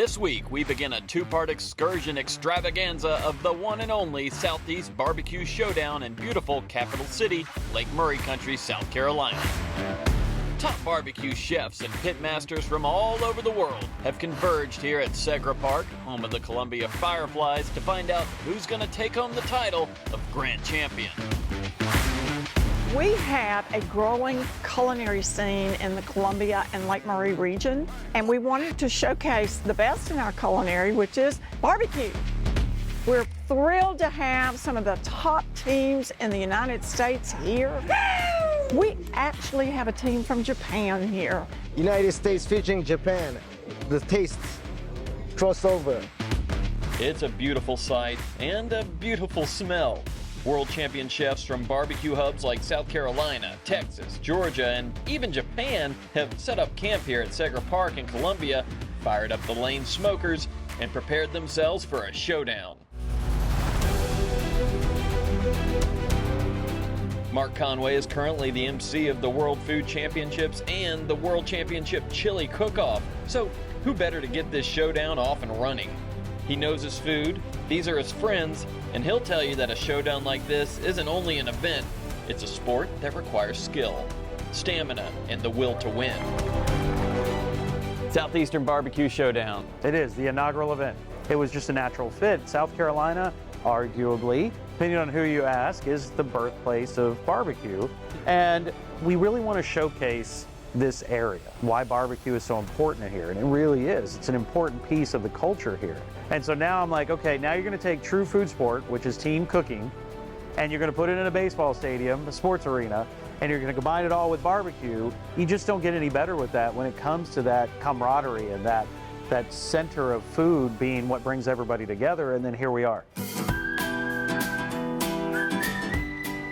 This week, we begin a two-part excursion extravaganza of the one and only Southeast BBQ Showdown in beautiful capital city, Lake Murray Country, South Carolina. Top barbecue chefs and pitmasters from all over the world have converged here at Segra Park, home of the Columbia Fireflies, to find out who's going to take home the title of Grand Champion. We have a growing culinary scene in the Columbia and Lake Murray region, and we wanted to showcase the best in our culinary, which is barbecue. We're thrilled to have some of the top teams in the United States here. We actually have a team from Japan here. United States featuring Japan. The taste crossover. It's a beautiful sight and a beautiful smell. World champion chefs from barbecue hubs like South Carolina, Texas, Georgia, and even Japan have set up camp here at Segra Park in Columbia, fired up the lane smokers, and prepared themselves for a showdown. Mark Conway is currently the MC of the World Food Championships and the World Championship Chili Cook-Off, so who better to get this showdown off and running? He knows his food, these are his friends, and he'll tell you that a showdown like this isn't only an event, it's a sport that requires skill, stamina, and the will to win. Southeastern BBQ Showdown. It is the inaugural event. It was just a natural fit. South Carolina, arguably, depending on who you ask, is the birthplace of barbecue. And we really want to showcase this area, why barbecue is so important here, and it really is. It's an important piece of the culture here. And so now I'm like, okay, now you're going to take true food sport, which is team cooking, and you're going to put it in a baseball stadium, a sports arena, and you're going to combine it all with barbecue. You just don't get any better with that when it comes to that camaraderie and that center of food being what brings everybody together, and then here we are.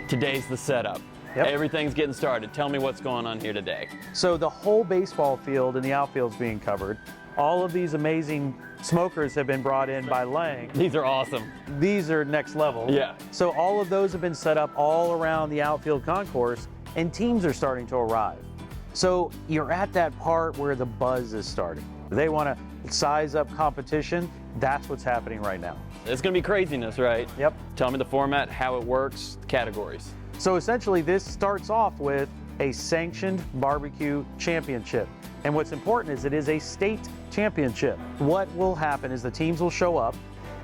Today's the setup. Yep. Everything's getting started. Tell me what's going on here today. So the whole baseball field and the outfield's being covered. All of these amazing smokers have been brought in by Lang. These are awesome. These are next level. Yeah. So all of those have been set up all around the outfield concourse, and teams are starting to arrive. So you're at that part where the buzz is starting. They want to size up competition. That's what's happening right now. It's going to be craziness, right? Yep. Tell me the format, how it works, categories. So essentially this starts off with a sanctioned barbecue championship. And what's important is it is a state championship. What will happen is the teams will show up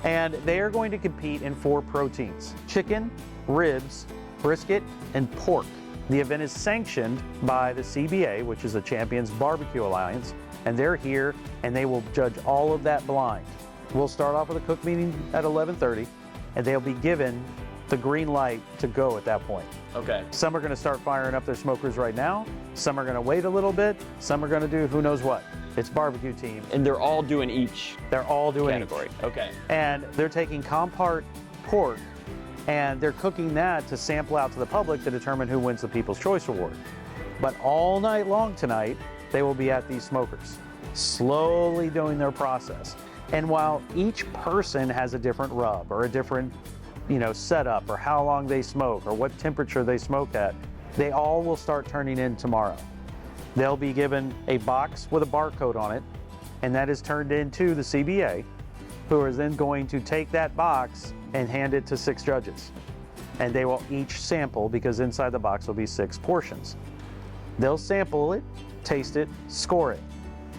and they are going to compete in 4 proteins: chicken, ribs, brisket, and pork. The event is sanctioned by the CBA, which is the Champions Barbecue Alliance, and they're here and they will judge all of that blind. We'll start off with a cook meeting at 11:30 and they'll be given the green light to go at that point. Okay. Some are going to start firing up their smokers right now. Some are going to wait a little bit. Some are going to do who knows what. It's barbecue team. And they're all doing each They're all doing category. each. Okay. And they're taking compart pork and they're cooking that to sample out to the public to determine who wins the People's Choice Award. But all night long tonight, they will be at these smokers, slowly doing their process. And while each person has a different rub or a different setup or how long they smoke or what temperature they smoke at, they all will start turning in tomorrow. They'll be given a box with a barcode on it, and that is turned into the CBA, who is then going to take that box and hand it to 6 judges. And they will each sample, because inside the box will be 6 portions. They'll sample it, taste it, score it.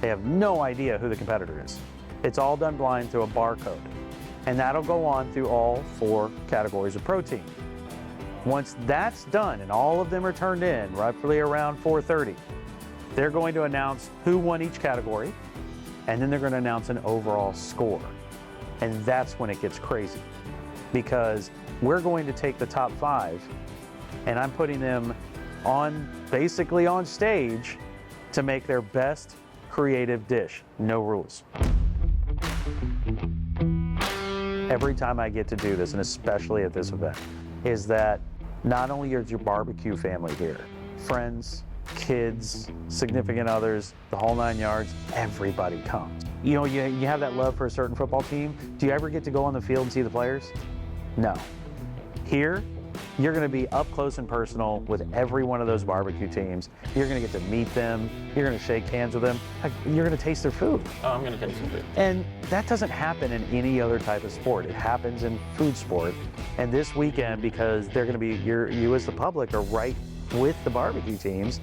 They have no idea who the competitor is. It's all done blind through a barcode. And that'll go on through all 4 categories of protein. Once that's done and all of them are turned in roughly around 4:30, they're going to announce who won each category, and then they're going to announce an overall score. And that's when it gets crazy, because we're going to take the top 5 and I'm putting them basically on stage to make their best creative dish. No rules. Every time I get to do this, and especially at this event, is that not only is your barbecue family here, friends, kids, significant others, the whole 9 yards, everybody comes. You have that love for a certain football team. Do you ever get to go on the field and see the players? No. Here, You're going to be up close and personal with every one of those barbecue teams. You're going to get to meet them. You're going to shake hands with them. Heck, you're going to taste their food. Oh, I'm going to taste some food. And that doesn't happen in any other type of sport. It happens in food sport. And this weekend, because they're going to be, you as the public are right with the barbecue teams,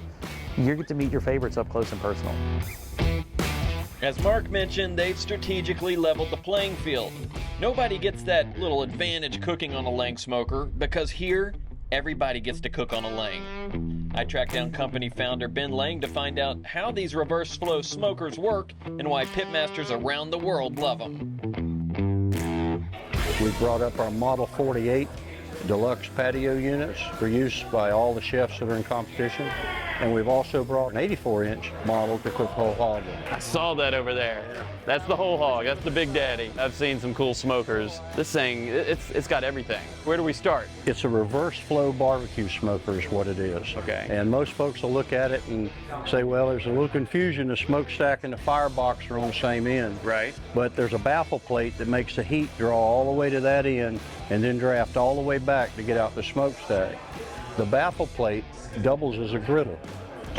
you get to meet your favorites up close and personal. As Mark mentioned, they've strategically leveled the playing field. Nobody gets that little advantage cooking on a Lang smoker because here, everybody gets to cook on a Lang. I tracked down company founder Ben Lang to find out how these reverse flow smokers work and why pitmasters around the world love them. We brought up our Model 48 deluxe patio units for use by all the chefs that are in competition. And we've also brought an 84-inch model to cook whole hog with. I saw that over there. That's the whole hog. That's the Big Daddy. I've seen some cool smokers. This thing, it's got everything. Where do we start? It's a reverse flow barbecue smoker is what it is. Okay. And most folks will look at it and say, well, there's a little confusion. The smokestack and the firebox are on the same end. Right. But there's a baffle plate that makes the heat draw all the way to that end and then draft all the way back to get out the smokestack. The baffle plate doubles as a griddle.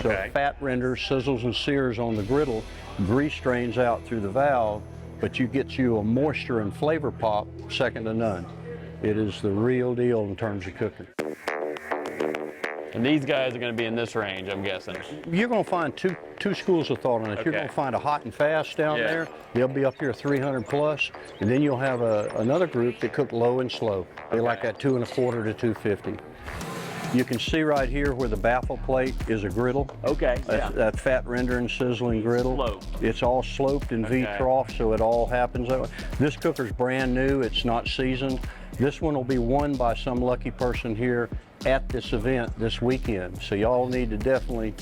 So Okay. fat renders, sizzles, and sears on the griddle, grease drains out through the valve, but you get you a moisture and flavor pop second to none. It is the real deal in terms of cooking. And these guys are going to be in this range, I'm guessing. You're going to find two schools of thought on it. Okay. You're going to find a hot and fast down Yeah. there. They'll be up here 300 plus, and then you'll have another group that cook low and slow. They like that 2.25 to 250. You can see right here where the baffle plate is a griddle. Okay, yeah. That fat rendering, sizzling griddle. Sloped. It's all sloped and Okay. V-trough, so it all happens that way. This cooker's brand new. It's not seasoned. This one will be won by some lucky person here at this event this weekend. So y'all need to definitely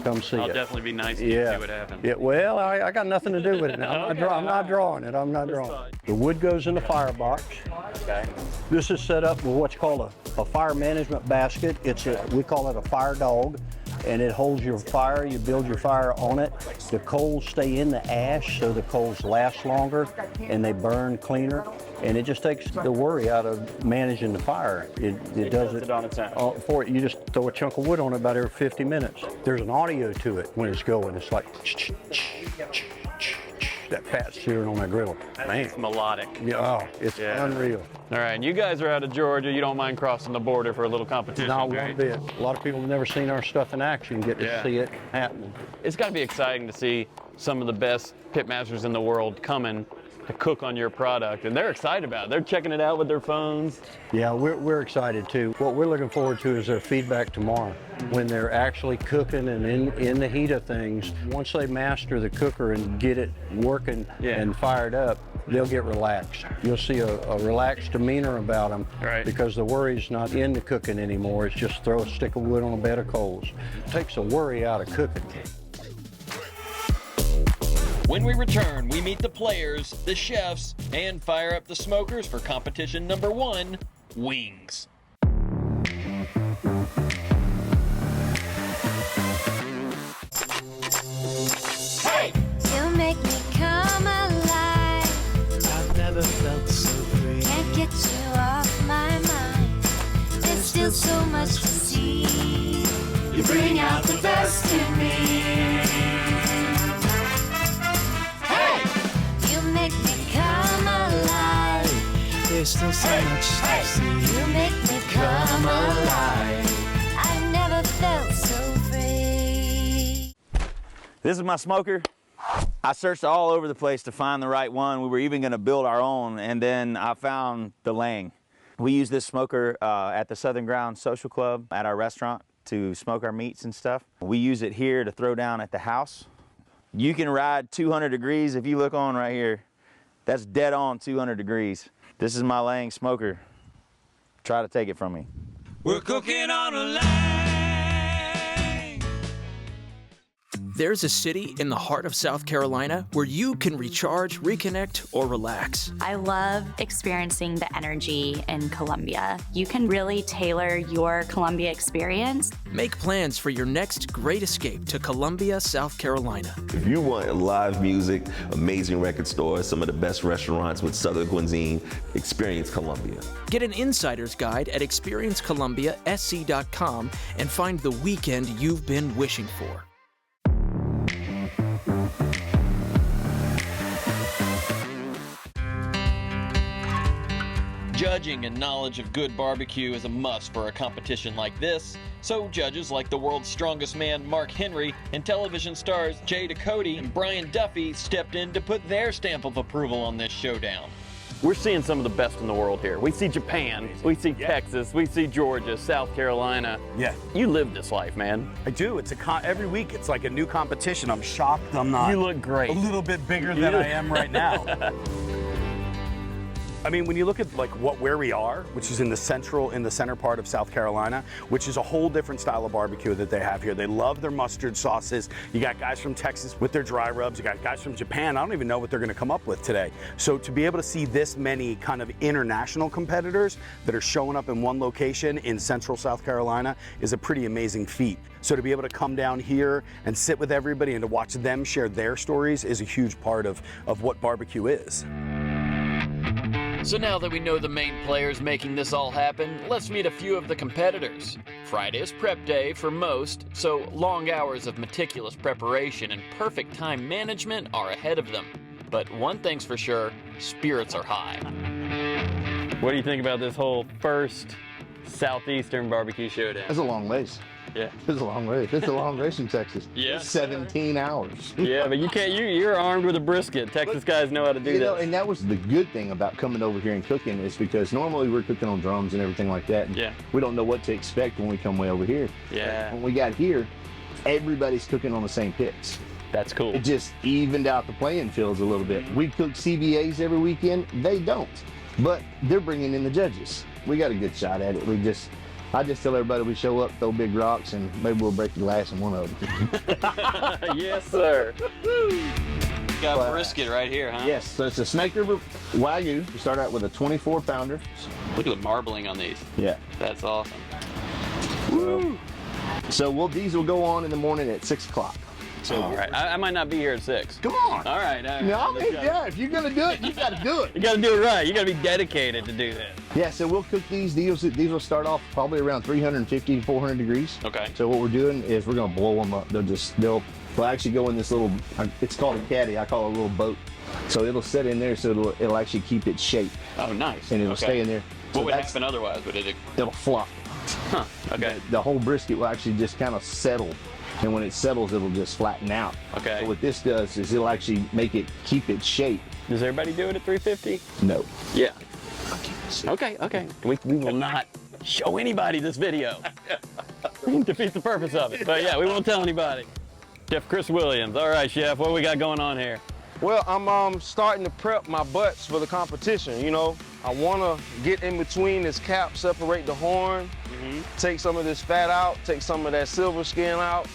come see I'll it. definitely be nice to Yeah. see what happens. Yeah, well, I got nothing to do with it now. Okay. I'm not drawing it. I'm not drawing it. The wood goes in the firebox. Okay. This is set up with what's called a fire management basket. We call it a fire dog, and it holds your fire. You build your fire on it. The coals stay in the ash, so the coals last longer and they burn cleaner. And it just takes the worry out of managing the fire. It does it on its own. for it. You just throw a chunk of wood on it about every 50 minutes. There's an audio to it when it's going. It's like that fat searing on that griddle. Man, It's melodic. yeah, oh, it's Yeah. unreal. All right, and you guys are out of Georgia. You don't mind crossing the border for a little competition, Not right? one bit. A lot of people have never seen our stuff in action, get to Yeah. see it happening. It's got to be exciting to see some of the best pitmasters in the world coming to cook on your product, and they're excited about it. They're checking it out with their phones. Yeah, we're excited too. What we're looking forward to is their feedback tomorrow when they're actually cooking and in the heat of things. Once they master the cooker and get it working and fired up, they'll get relaxed. You'll see a relaxed demeanor about them Right. because the worry's not in the cooking anymore. It's just throw a stick of wood on a bed of coals. It takes the worry out of cooking. When we return, we meet the players, the chefs, and fire up the smokers for competition number 1, wings. You make me come alive. I've never felt so free. Can't get you off my mind. There's still so much to see. You bring out the best in me. Hey! You make me come alive. There's still so much to see. You make me come alive. I've never felt so free. This is my smoker. I searched all over the place to find the right one. We were even going to build our own, and then I found the Lang. We use this smoker at the Southern Ground Social Club at our restaurant to smoke our meats and stuff. We use it here to throw down at the house. You can ride 200 degrees if you look on right here. That's dead on 200 degrees. This is my Lang smoker. Try to take it from me. We're cooking on a Lang. There's a city in the heart of South Carolina where you can recharge, reconnect, or relax. I love experiencing the energy in Columbia. You can really tailor your Columbia experience. Make plans for your next great escape to Columbia, South Carolina. If you want live music, amazing record stores, some of the best restaurants with Southern cuisine, experience Columbia. Get an insider's guide at experiencecolumbiasc.com and find the weekend you've been wishing for. Judging and knowledge of good barbecue is a must for a competition like this, so judges like the world's strongest man Mark Henry and television stars Jay Ducote and Brian Duffy stepped in to put their stamp of approval on this showdown. We're seeing some of the best in the world here. We see Japan, we see Texas, we see Georgia, South Carolina. Yeah. You live this life, man. I do. It's every week it's like a new competition. I'm shocked I'm not. You look great. A little bit bigger than I am right now. I mean, when you look at like where we are, which is in the center part of South Carolina, which is a whole different style of barbecue that they have here. They love their mustard sauces. You got guys from Texas with their dry rubs. You got guys from Japan. I don't even know what they're going to come up with today. So to be able to see this many kind of international competitors that are showing up in one location in central South Carolina is a pretty amazing feat. So to be able to come down here and sit with everybody and to watch them share their stories is a huge part of what barbecue is. So now that we know the main players making this all happen, let's meet a few of the competitors. Friday is prep day for most, so long hours of meticulous preparation and perfect time management are ahead of them. But one thing's for sure, spirits are high. What do you think about this whole first Southeastern BBQ Showdown? That's a long ways. Yeah. It's a long race. It's a long race from Texas. Yeah. 17 hours. Yeah, but you can't. You're armed with a brisket. Texas guys know how to do that. And that was the good thing about coming over here and cooking is because normally we're cooking on drums and everything like that. Yeah. We don't know what to expect when we come way over here. Yeah. When we got here, everybody's cooking on the same pits. That's cool. It just evened out the playing fields a little bit. We cook CVAs every weekend. They don't, but they're bringing in the judges. We got a good shot at it. I just tell everybody we show up, throw big rocks, and maybe we'll break the glass in one of them. Yes, sir. Got brisket right here, huh? Yes, so it's a Snake River Wagyu. We start out with a 24-pounder. Look at the marbling on these. Yeah. That's awesome. Woo! So these will go on in the morning at 6 o'clock. So all right, I might not be here at 6. Come on. All right. No, yeah, if you're gonna do it, you gotta do it. You gotta do it right. You gotta be dedicated to do that. Yeah, so we'll cook these. These will start off probably around 350 to 400 degrees. Okay. So what we're doing is we're gonna blow them up. They'll actually go in this little, it's called a caddy. I call it a little boat. So it'll sit in there, so it'll actually keep its shape. Oh, nice. And it'll stay in there. What would happen otherwise? It'll flop. Huh. Okay. The whole brisket will actually just kind of settle. And when it settles, it'll just flatten out. Okay. So what this does is it'll actually keep its shape. Does everybody do it at 350? No. Yeah. Okay. We will not show anybody this video. Defeats the purpose of it. But yeah, we won't tell anybody. Chef Chris Williams. All right, Chef, what we got going on here? Well, I'm starting to prep my butts for the competition, you know. I want to get in between this cap, separate the horn, take some of this fat out, take some of that silver skin out,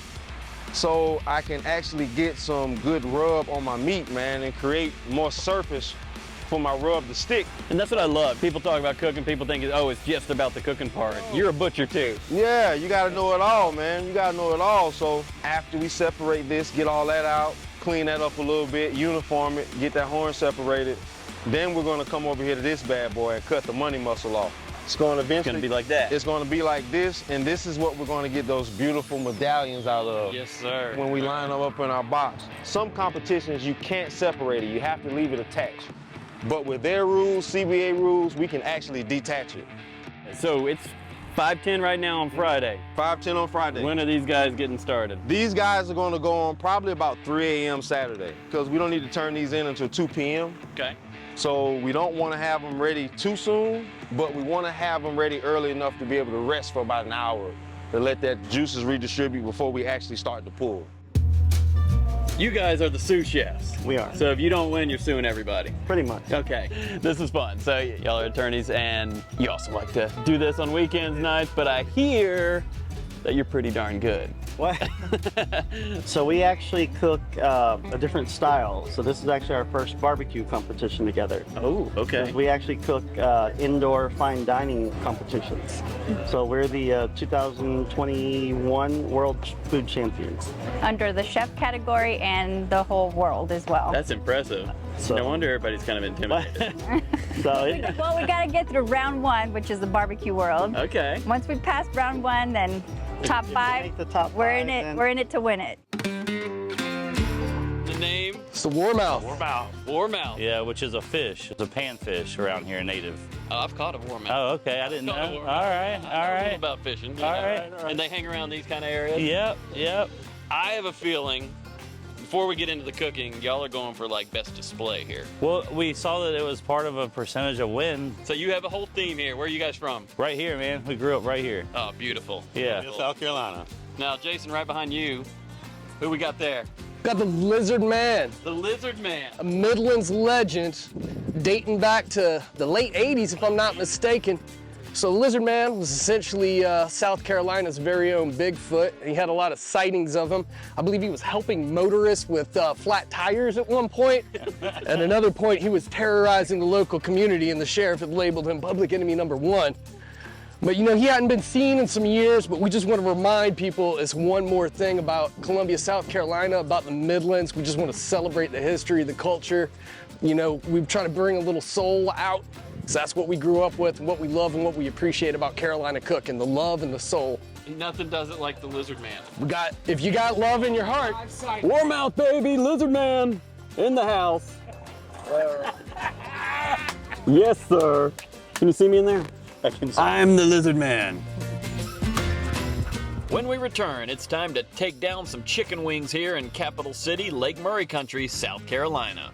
so I can actually get some good rub on my meat, man, and create more surface for my rub to stick. And that's what I love. People talk about cooking, people think, oh, it's just about the cooking part. You're a butcher too. Yeah, you gotta know it all, man. You gotta know it all. So after we separate this, get all that out, clean that up a little bit, uniform it, get that horn separated, then we're gonna come over here to this bad boy and cut the money muscle off. It's gonna be like that. It's gonna be like this, and this is what we're gonna get those beautiful medallions out of. Yes, sir. When we line them up in our box. Some competitions, you can't separate it. You have to leave it attached. But with their rules, CBA rules, we can actually detach it. So it's 5:10 right now on Friday. 5:10 on Friday. When are these guys getting started? These guys are gonna go on probably about 3 a.m. Saturday, because we don't need to turn these in until 2 p.m. Okay. So we don't want to have them ready too soon, but we want to have them ready early enough to be able to rest for about an hour to let that juices redistribute before we actually start to pull. You guys are the sous chefs. We are. So if you don't win, you're suing everybody. Pretty much. Okay, this is fun. So y'all are attorneys, and you also like to do this on weekends, nights, but I hear that you're pretty darn good. What? So we actually cook a different style. So this is actually our first barbecue competition together. Oh, okay. We actually cook indoor fine dining competitions. So we're the 2021 World Food Champions. Under the chef category and the whole world as well. That's impressive. So, no wonder everybody's kind of intimidated. Well, we got to get through round one, which is the barbecue world. Okay. Once we pass round one, then top five, we're in it. We're in it to win it. The name? It's the warmouth. Warmouth. Yeah, which is a fish. It's a panfish around here, native. Oh, I've caught a warmouth. Oh, okay. I didn't know. All right, all right. About fishing. All right. And they hang around these kind of areas? Yep. I have a feeling, before we get into the cooking, y'all are going for like best display here. Well, we saw that it was part of a percentage of win. So you have a whole theme here. Where are you guys from? Right here, man. We grew up right here. Oh, beautiful. Yeah. Beautiful. South Carolina. Now, Jason, right behind you, who we got there? Got the Lizard Man. The Lizard Man. A Midlands legend dating back to the late 80s, if I'm not mistaken. So the Lizard Man was essentially South Carolina's very own Bigfoot. He had a lot of sightings of him. I believe he was helping motorists with flat tires at one point. At another point, he was terrorizing the local community, and the sheriff had labeled him public enemy #1. But you know, he hadn't been seen in some years, but we just want to remind people it's one more thing about Columbia, South Carolina, about the Midlands. We just want to celebrate the history, the culture. You know, we're trying to bring a little soul out. So that's what we grew up with, and what we love and what we appreciate about Carolina cooking, the love and the soul. Nothing does it like the Lizard Man. If you got love in your heart, warmouth, baby, Lizard Man in the house. Yes, sir. Can you see me in there? I'm the Lizard Man. When we return, it's time to take down some chicken wings here in Capital City, Lake Murray Country, South Carolina.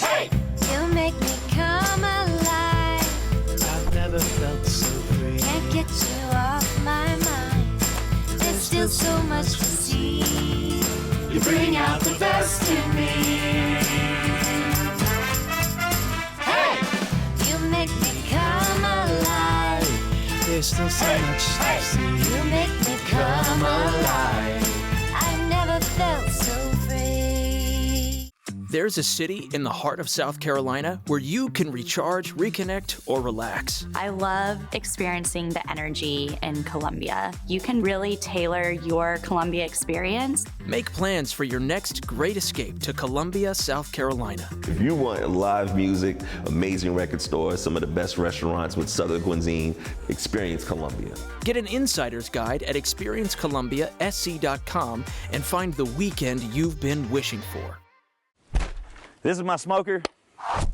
Hey! You make me come alive. I've never felt so free. Can't get you off my mind. There's still so much to see. You bring out the best in me. Hey! You make me come alive. There's still so much to see. You make me come alive. I've never felt so free. There's a city in the heart of South Carolina where you can recharge, reconnect, or relax. I love experiencing the energy in Columbia. You can really tailor your Columbia experience. Make plans for your next great escape to Columbia, South Carolina. If you want live music, amazing record stores, some of the best restaurants with Southern cuisine, experience Columbia. Get an insider's guide at experiencecolumbiasc.com and find the weekend you've been wishing for. This is my smoker.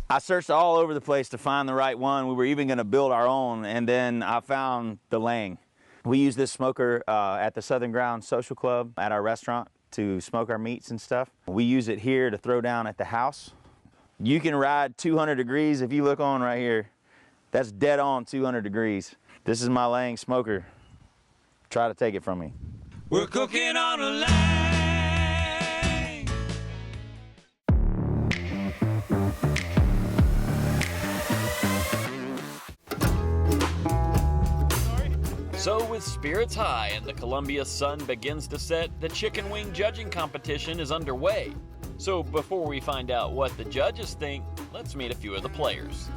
I searched all over the place to find the right one. We were even gonna build our own, and then I found the Lang. We use this smoker at the Southern Ground Social Club at our restaurant to smoke our meats and stuff. We use it here to throw down at the house. You can ride 200 degrees if you look on right here. That's dead on 200 degrees. This is my Lang smoker. Try to take it from me. We're cooking on a Lang. So with spirits high and the Columbia sun begins to set, the chicken wing judging competition is underway. So before we find out what the judges think, let's meet a few of the players.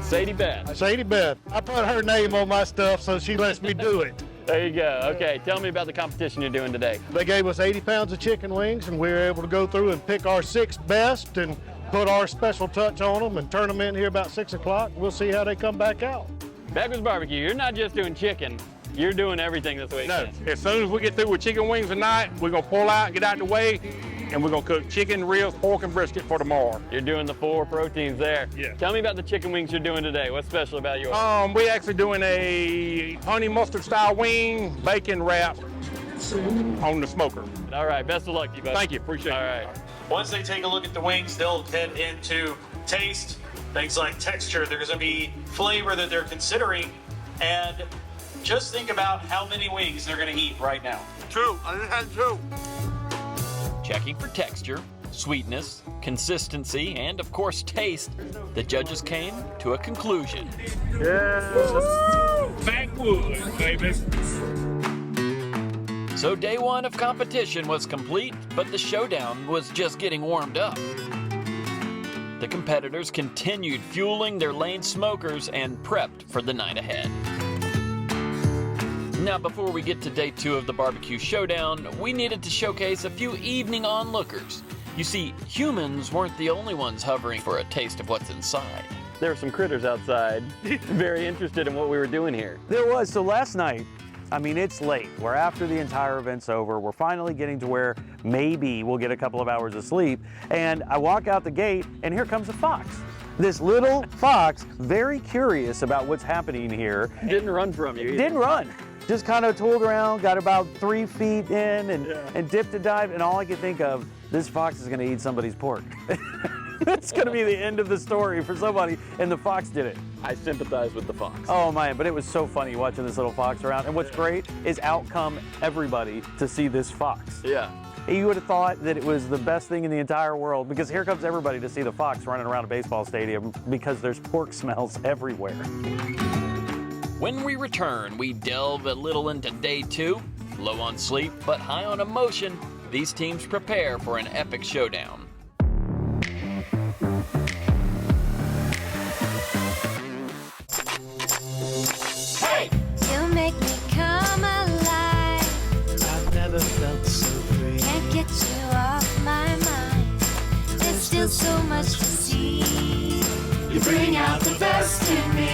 Sadie Beth. Sadie Beth. I put her name on my stuff, so she lets me do it. There you go. Okay, tell me about the competition you're doing today. They gave us 80 pounds of chicken wings, and we were able to go through and pick our 6 best and put our special touch on them and turn them in here about 6 o'clock. We'll see how they come back out. Backwards Barbecue, you're not just doing chicken, you're doing everything this weekend. No, as soon as we get through with chicken wings tonight, we're gonna pull out, get out of the way, and we're gonna cook chicken, ribs, pork, and brisket for tomorrow. You're doing the 4 proteins there. Yeah. Tell me about the chicken wings you're doing today. What's special about yours? We're actually doing a honey mustard style wing, bacon wrap on the smoker. All right, best of luck to you, buddy. Thank you, appreciate it. All right. Once they take a look at the wings, they'll head into taste, things like texture. There's gonna be flavor that they're considering, and just think about how many wings they're gonna eat right now. 2, I just had 2. Checking for texture, sweetness, consistency, and of course taste, the judges came to a conclusion. Backwoods, baby. So day one of competition was complete, but the showdown was just getting warmed up. The competitors continued fueling their lane smokers and prepped for the night ahead. Now, before we get to day two of the barbecue showdown, we needed to showcase a few evening onlookers. You see, humans weren't the only ones hovering for a taste of what's inside. There were some critters outside, very interested in what we were doing here. There was. So last night, I mean, it's late. We're after the entire event's over. We're finally getting to where maybe we'll get a couple of hours of sleep. And I walk out the gate, and here comes a fox. This little fox, very curious about what's happening here. Didn't run from you either. Didn't run. Just kind of tooled around, got about 3 feet in and dipped and dived, and all I could think of, this fox is gonna eat somebody's pork. That's gonna be the end of the story for somebody, and the fox did it. I sympathize with the fox. Oh man, but it was so funny watching this little fox around, and what's great is out come everybody to see this fox. Yeah. You would have thought that it was the best thing in the entire world, because here comes everybody to see the fox running around a baseball stadium because there's pork smells everywhere. When we return, we delve a little into day two. Low on sleep, but high on emotion, these teams prepare for an epic showdown. Hey! You make me come alive. I've never felt so free. Can't get you off my mind. There's still so much to see. You bring out the best in me.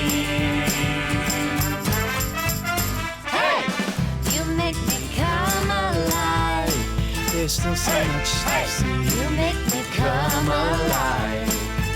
You make me come alive. There's still so much to see. You make me come alive.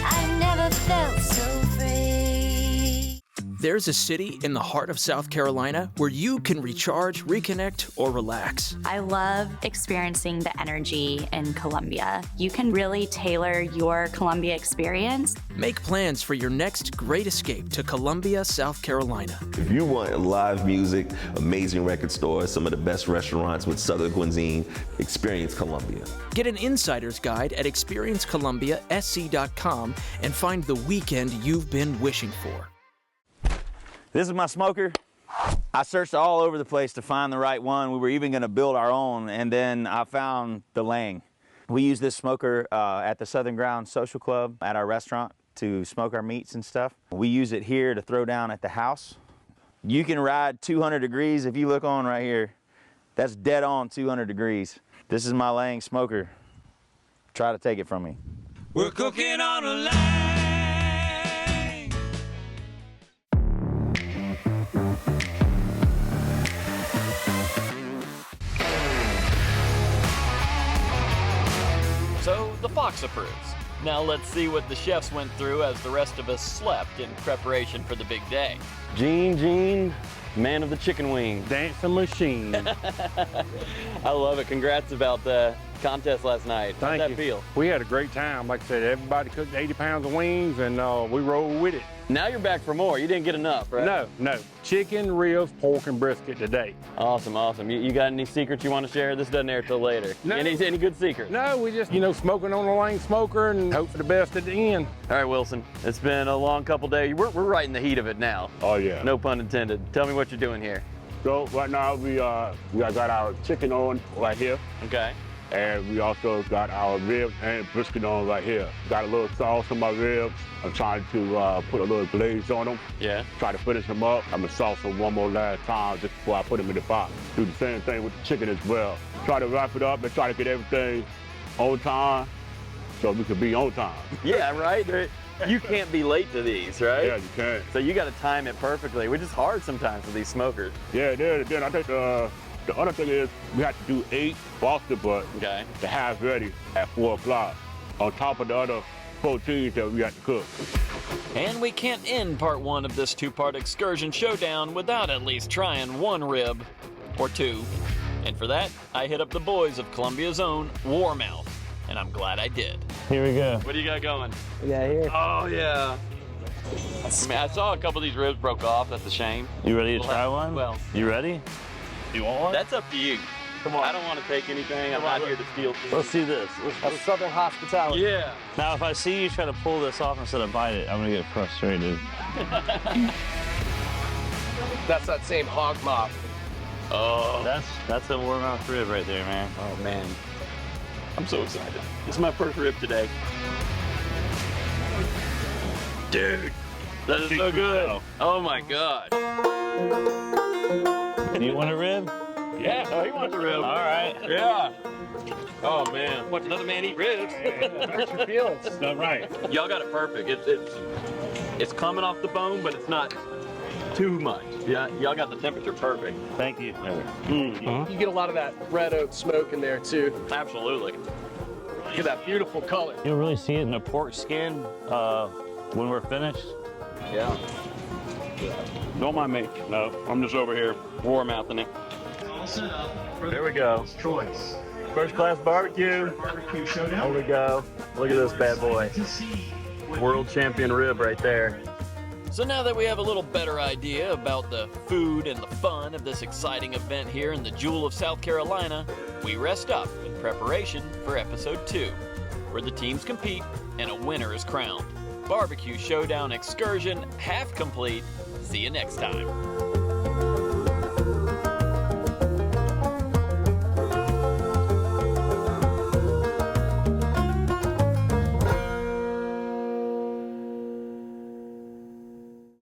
I never felt so free. There's a city in the heart of South Carolina where you can recharge, reconnect, or relax. I love experiencing the energy in Columbia. You can really tailor your Columbia experience. Make plans for your next great escape to Columbia, South Carolina. If you want live music, amazing record stores, some of the best restaurants with Southern cuisine, experience Columbia. Get an insider's guide at experiencecolumbiasc.com and find the weekend you've been wishing for. This is my smoker. I searched all over the place to find the right one. We were even gonna build our own, and then I found the Lang. We use this smoker at the Southern Ground Social Club at our restaurant to smoke our meats and stuff. We use it here to throw down at the house. You can ride 200 degrees if you look on right here. That's dead on 200 degrees. This is my Lang smoker. Try to take it from me. We're cooking on a line. So the fox approves. Now let's see what the chefs went through as the rest of us slept in preparation for the big day. Gene, man of the chicken wings. Dancing machine. I love it. Congrats about the contest last night. How'd that feel? We had a great time. Like I said, everybody cooked 80 pounds of wings, and we rolled with it. Now you're back for more. You didn't get enough, right? No. Chicken, ribs, pork, and brisket today. Awesome. You got any secrets you want to share? This doesn't air till later. No. Any good secrets? No, we just, smoking on the Lang smoker and hope for the best at the end. All right, Wilson. It's been a long couple days. We're right in the heat of it now. Oh, yeah. No pun intended. Tell me what you're doing here. So right now we got our chicken on right here. Okay. And we also got our ribs and brisket on right here. Got a little sauce on my ribs. I'm trying to put a little glaze on them. Yeah. Try to finish them up. I'm gonna sauce them one more last time just before I put them in the pot. Do the same thing with the chicken as well. Try to wrap it up and try to get everything on time so we can be on time. Yeah, right? You can't be late to these, right? Yeah, you can't. So you got to time it perfectly, which is hard sometimes with these smokers. Yeah, it is. Then I think the other thing is we have to do 8 Boston butts to have ready at 4 o'clock on top of the other 14 that we have to cook. And we can't end part 1 of this 2-part excursion showdown without at least trying 1 rib or 2. And for that, I hit up the boys of Columbia's own Warmouth, and I'm glad I did. Here we go. What do you got going? Yeah, here. Oh, yeah. I mean, I saw a couple of these ribs broke off. That's a shame. You ready to try one? Well, you ready? You want one? That's up to you. Come on. I don't want to take anything. I'm not here to steal. Let's do this. That's Southern hospitality. Yeah. Now, if I see you try to pull this off instead of bite it, I'm gonna get frustrated. That's that same hog mop. Oh. That's a warm mouth rib right there, man. Oh man. I'm so excited. This is my first rib today. Dude, that is so good. Oh my God. You want a rib? Yeah, oh, he wants a rib. All right. Yeah. Oh man, watch another man eat ribs. Hurt your feelings. All right. Y'all got it perfect. It's coming off the bone, but it's not too much. Yeah, y'all got the temperature perfect. Thank you. You get a lot of that red oak smoke in there too. Absolutely. Look at that beautiful color. You'll really see it in the pork skin when we're finished. Yeah. Don't mind me. No, I'm just over here warm-mouthing it. There we go. Choice. First class barbecue. BBQ Showdown. There we go. Look at this bad boy. World champion rib right there. So now that we have a little better idea about the food and the fun of this exciting event here in the Jewel of South Carolina, we rest up in preparation for episode 2, where the teams compete and a winner is crowned. BBQ Showdown Excursion half complete. See you next time.